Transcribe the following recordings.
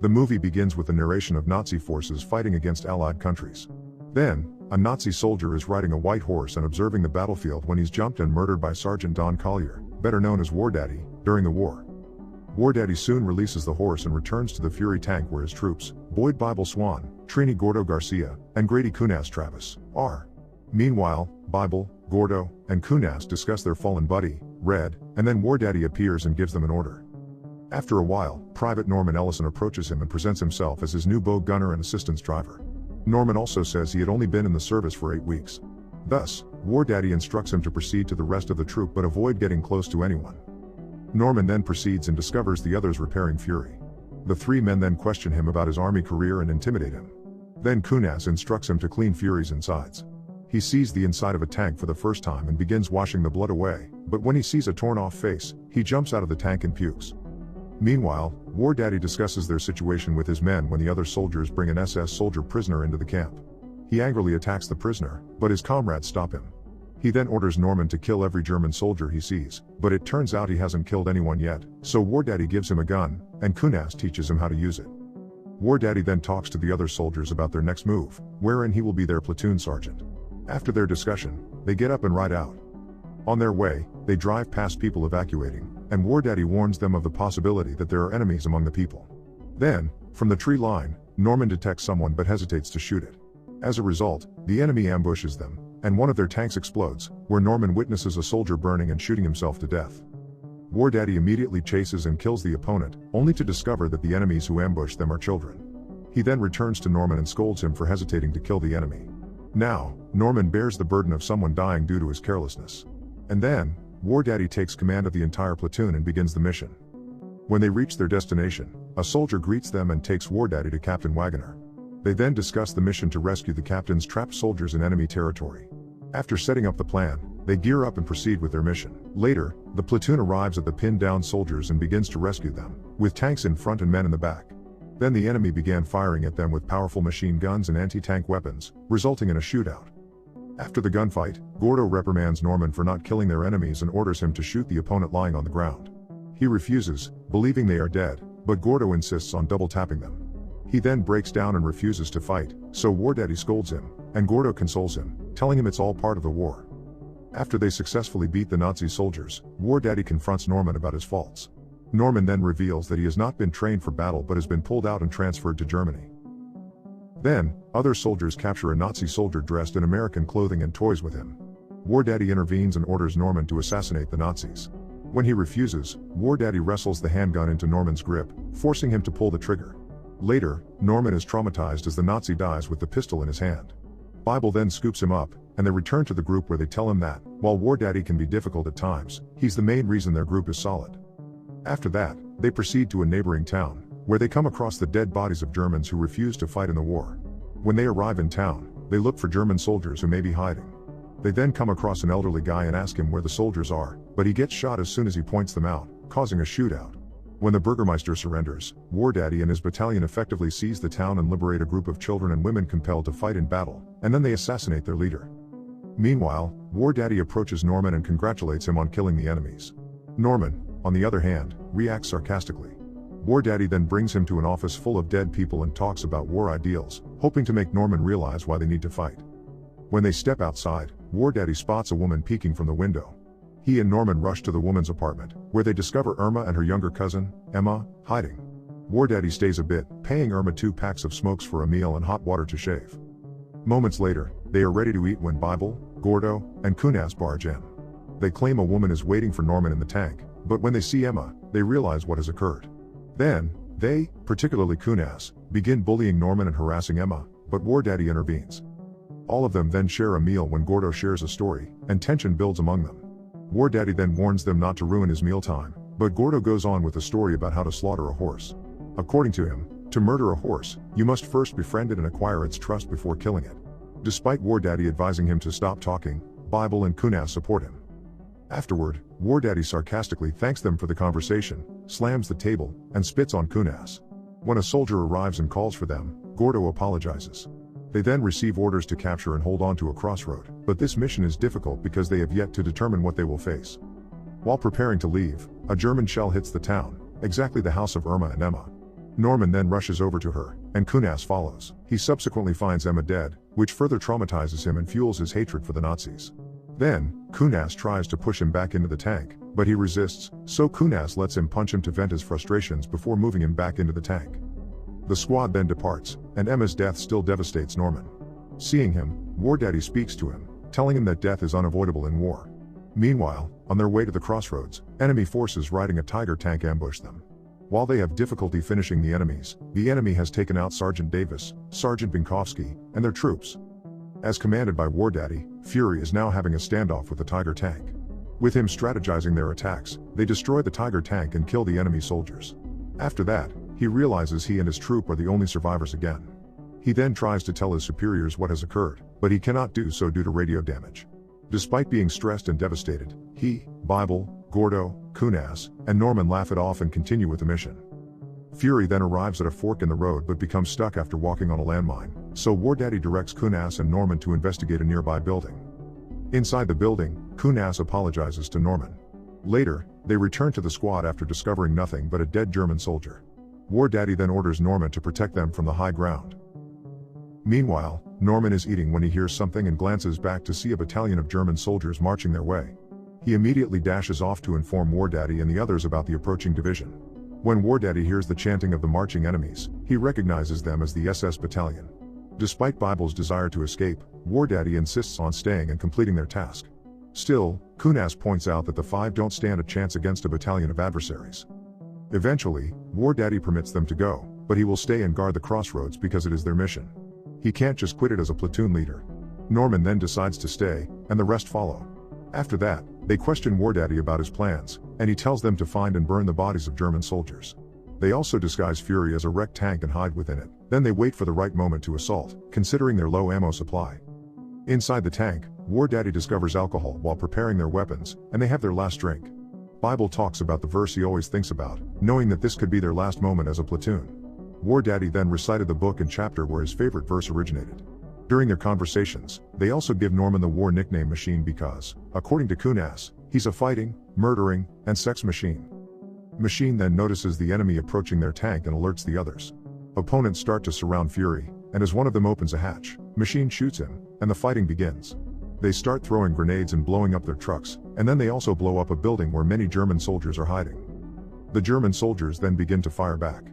The movie begins with the narration of Nazi forces fighting against Allied countries. Then, a Nazi soldier is riding a white horse and observing the battlefield when he's jumped and murdered by Sergeant Don Collier, better known as War Daddy, during the war. War Daddy soon releases the horse and returns to the Fury tank where his troops, Boyd Bible Swan, Trini Gordo Garcia, and Grady Kunas Travis, are. Meanwhile, Bible, Gordo, and Kunas discuss their fallen buddy, Red, and then War Daddy appears and gives them an order. After a while, Private Norman Ellison approaches him and presents himself as his new bow gunner and assistance driver. Norman also says he had only been in the service for 8 weeks. Thus, War Daddy instructs him to proceed to the rest of the troop but avoid getting close to anyone. Norman then proceeds and discovers the others repairing Fury. The 3 men then question him about his army career and intimidate him. Then Kunas instructs him to clean Fury's insides. He sees the inside of a tank for the first time and begins washing the blood away, but when he sees a torn-off face, he jumps out of the tank and pukes. Meanwhile, War Daddy discusses their situation with his men when the other soldiers bring an SS soldier prisoner into the camp. He angrily attacks the prisoner, but his comrades stop him. He then orders Norman to kill every German soldier he sees, but it turns out he hasn't killed anyone yet, so War Daddy gives him a gun, and Kunas teaches him how to use it. War Daddy then talks to the other soldiers about their next move, wherein he will be their platoon sergeant. After their discussion, they get up and ride out. On their way, they drive past people evacuating, and War Daddy warns them of the possibility that there are enemies among the people. Then, from the tree line, Norman detects someone but hesitates to shoot it. As a result, the enemy ambushes them, and one of their tanks explodes, where Norman witnesses a soldier burning and shooting himself to death. War Daddy immediately chases and kills the opponent, only to discover that the enemies who ambushed them are children. He then returns to Norman and scolds him for hesitating to kill the enemy. Now, Norman bears the burden of someone dying due to his carelessness. And then, War Daddy takes command of the entire platoon and begins the mission. When they reach their destination, a soldier greets them and takes War Daddy to Captain Wagoner. They then discuss the mission to rescue the captain's trapped soldiers in enemy territory. After setting up the plan, they gear up and proceed with their mission. Later, the platoon arrives at the pinned-down soldiers and begins to rescue them, with tanks in front and men in the back. Then the enemy began firing at them with powerful machine guns and anti-tank weapons, resulting in a shootout. After the gunfight, Gordo reprimands Norman for not killing their enemies and orders him to shoot the opponent lying on the ground. He refuses, believing they are dead, but Gordo insists on double-tapping them. He then breaks down and refuses to fight, so War Daddy scolds him, and Gordo consoles him, telling him it's all part of the war. After they successfully beat the Nazi soldiers, War Daddy confronts Norman about his faults. Norman then reveals that he has not been trained for battle but has been pulled out and transferred to Germany. Then, other soldiers capture a Nazi soldier dressed in American clothing and toys with him. War Daddy intervenes and orders Norman to assassinate the Nazis. When he refuses, War Daddy wrestles the handgun into Norman's grip, forcing him to pull the trigger. Later, Norman is traumatized as the Nazi dies with the pistol in his hand. Bible then scoops him up, and they return to the group where they tell him that, while War Daddy can be difficult at times, he's the main reason their group is solid. After that, they proceed to a neighboring town, where they come across the dead bodies of Germans who refused to fight in the war. When they arrive in town, they look for German soldiers who may be hiding. They then come across an elderly guy and ask him where the soldiers are, but he gets shot as soon as he points them out, causing a shootout. When the Burgermeister surrenders, War Daddy and his battalion effectively seize the town and liberate a group of children and women compelled to fight in battle, and then they assassinate their leader. Meanwhile, War Daddy approaches Norman and congratulates him on killing the enemies. Norman, on the other hand, reacts sarcastically. War Daddy then brings him to an office full of dead people and talks about war ideals, hoping to make Norman realize why they need to fight. When they step outside, War Daddy spots a woman peeking from the window. He and Norman rush to the woman's apartment, where they discover Irma and her younger cousin, Emma, hiding. War Daddy stays a bit, paying Irma 2 packs of smokes for a meal and hot water to shave. Moments later, they are ready to eat when Bible, Gordo, and Kunas barge in. They claim a woman is waiting for Norman in the tank, but when they see Emma, they realize what has occurred. Then, they, particularly Kunas, begin bullying Norman and harassing Emma, but War Daddy intervenes. All of them then share a meal when Gordo shares a story, and tension builds among them. War Daddy then warns them not to ruin his mealtime, but Gordo goes on with a story about how to slaughter a horse. According to him, to murder a horse, you must first befriend it and acquire its trust before killing it. Despite War Daddy advising him to stop talking, Bible and Kunas support him. Afterward, War Daddy sarcastically thanks them for the conversation, slams the table, and spits on Kunas. When a soldier arrives and calls for them, Gordo apologizes. They then receive orders to capture and hold on to a crossroad, but this mission is difficult because they have yet to determine what they will face. While preparing to leave, a German shell hits the town, exactly the house of Irma and Emma. Norman then rushes over to her, and Kunas follows. He subsequently finds Emma dead, which further traumatizes him and fuels his hatred for the Nazis. Then, Kunas tries to push him back into the tank, but he resists, so Kunas lets him punch him to vent his frustrations before moving him back into the tank. The squad then departs, and Emma's death still devastates Norman. Seeing him, War Daddy speaks to him, telling him that death is unavoidable in war. Meanwhile, on their way to the crossroads, enemy forces riding a Tiger tank ambush them. While they have difficulty finishing the enemy has taken out Sergeant Davis, Sergeant Binkowski, and their troops. As commanded by War Daddy, Fury is now having a standoff with the Tiger tank. With him strategizing their attacks, they destroy the Tiger tank and kill the enemy soldiers. After that, he realizes he and his troop are the only survivors again. He then tries to tell his superiors what has occurred, but he cannot do so due to radio damage. Despite being stressed and devastated, he, Bible, Gordo, Kunas, and Norman laugh it off and continue with the mission. Fury then arrives at a fork in the road but becomes stuck after walking on a landmine, so War Daddy directs Kunas and Norman to investigate a nearby building. Inside the building, Kunas apologizes to Norman. Later, they return to the squad after discovering nothing but a dead German soldier. War Daddy then orders Norman to protect them from the high ground. Meanwhile, Norman is eating when he hears something and glances back to see a battalion of German soldiers marching their way. He immediately dashes off to inform War Daddy and the others about the approaching division. When War Daddy hears the chanting of the marching enemies, he recognizes them as the SS battalion. Despite Bible's desire to escape, War Daddy insists on staying and completing their task. Still, Kunas points out that the five don't stand a chance against a battalion of adversaries. Eventually, War Daddy permits them to go, but he will stay and guard the crossroads because it is their mission. He can't just quit it as a platoon leader. Norman then decides to stay, and the rest follow. After that, they question War Daddy about his plans, and he tells them to find and burn the bodies of German soldiers. They also disguise Fury as a wrecked tank and hide within it. Then they wait for the right moment to assault, considering their low ammo supply. Inside the tank, War Daddy discovers alcohol while preparing their weapons, and they have their last drink. Bible talks about the verse he always thinks about, knowing that this could be their last moment as a platoon. War Daddy then recited the book and chapter where his favorite verse originated. During their conversations, they also give Norman the war nickname Machine because, according to Kunas, he's a fighting, murdering, and sex machine. Machine then notices the enemy approaching their tank and alerts the others. Opponents start to surround Fury, and as one of them opens a hatch, Machine shoots him, and the fighting begins. They start throwing grenades and blowing up their trucks, and then they also blow up a building where many German soldiers are hiding. The German soldiers then begin to fire back.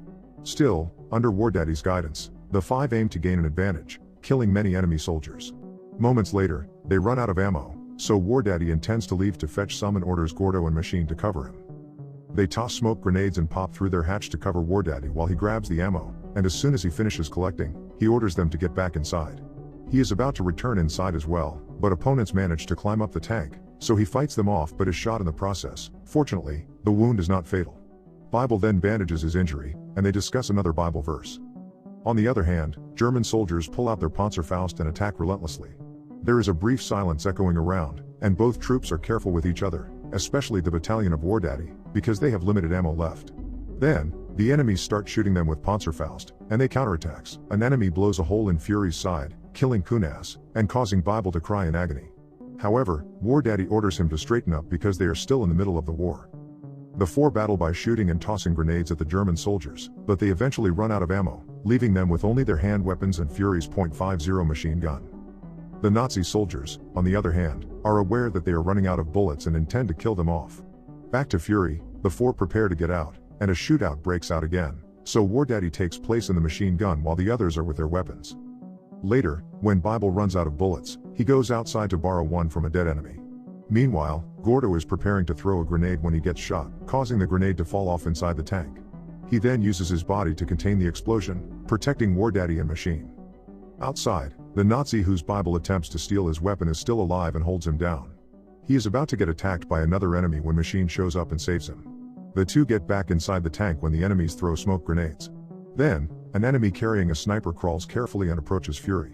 Still, under War Daddy's guidance, the five aim to gain an advantage, killing many enemy soldiers. Moments later, they run out of ammo, so War Daddy intends to leave to fetch some and orders Gordo and Machine to cover him. They toss smoke grenades and pop through their hatch to cover War Daddy while he grabs the ammo, and as soon as he finishes collecting, he orders them to get back inside. He is about to return inside as well, but opponents manage to climb up the tank, so he fights them off but is shot in the process. Fortunately, the wound is not fatal. Bible then bandages his injury, and they discuss another Bible verse. On the other hand, German soldiers pull out their Panzerfaust and attack relentlessly. There is a brief silence echoing around, and both troops are careful with each other, especially the battalion of War Daddy, because they have limited ammo left. Then, the enemies start shooting them with Panzerfaust, and they counterattacks. An enemy blows a hole in Fury's side, killing Kunas, and causing Bible to cry in agony. However, War Daddy orders him to straighten up because they are still in the middle of the war. The four battle by shooting and tossing grenades at the German soldiers, but they eventually run out of ammo, leaving them with only their hand weapons and Fury's .50 machine gun. The Nazi soldiers, on the other hand, are aware that they are running out of bullets and intend to kill them off. Back to Fury, the four prepare to get out, and a shootout breaks out again, so War Daddy takes place in the machine gun while the others are with their weapons. Later, when Bible runs out of bullets, he goes outside to borrow one from a dead enemy. Meanwhile, Gordo is preparing to throw a grenade when he gets shot, causing the grenade to fall off inside the tank. He then uses his body to contain the explosion, protecting War Daddy and Machine. Outside, the Nazi whose Bible attempts to steal his weapon is still alive and holds him down. He is about to get attacked by another enemy when Machine shows up and saves him. The two get back inside the tank when the enemies throw smoke grenades. Then, an enemy carrying a sniper crawls carefully and approaches Fury.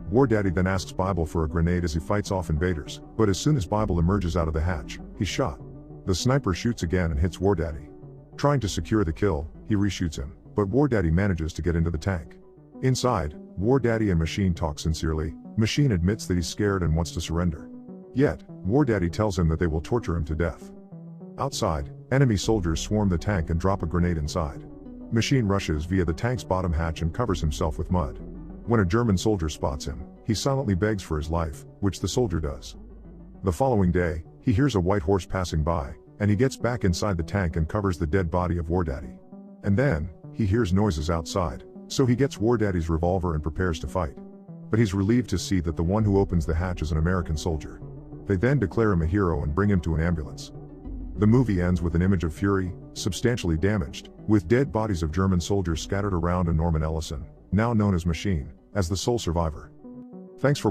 War Daddy then asks Bible for a grenade as he fights off invaders, but as soon as Bible emerges out of the hatch, he's shot. The sniper shoots again and hits War Daddy. Trying to secure the kill, he reshoots him, but War Daddy manages to get into the tank. Inside, War Daddy and Machine talk sincerely. Machine admits that he's scared and wants to surrender. Yet, War Daddy tells him that they will torture him to death. Outside, enemy soldiers swarm the tank and drop a grenade inside. Machine rushes via the tank's bottom hatch and covers himself with mud. When a German soldier spots him, he silently begs for his life, which the soldier does. The following day, he hears a white horse passing by, and he gets back inside the tank and covers the dead body of War Daddy. And then, he hears noises outside, so he gets War Daddy's revolver and prepares to fight. But he's relieved to see that the one who opens the hatch is an American soldier. They then declare him a hero and bring him to an ambulance. The movie ends with an image of Fury, substantially damaged, with dead bodies of German soldiers scattered around and Norman Ellison, now known as Machine, as the sole survivor. Thanks for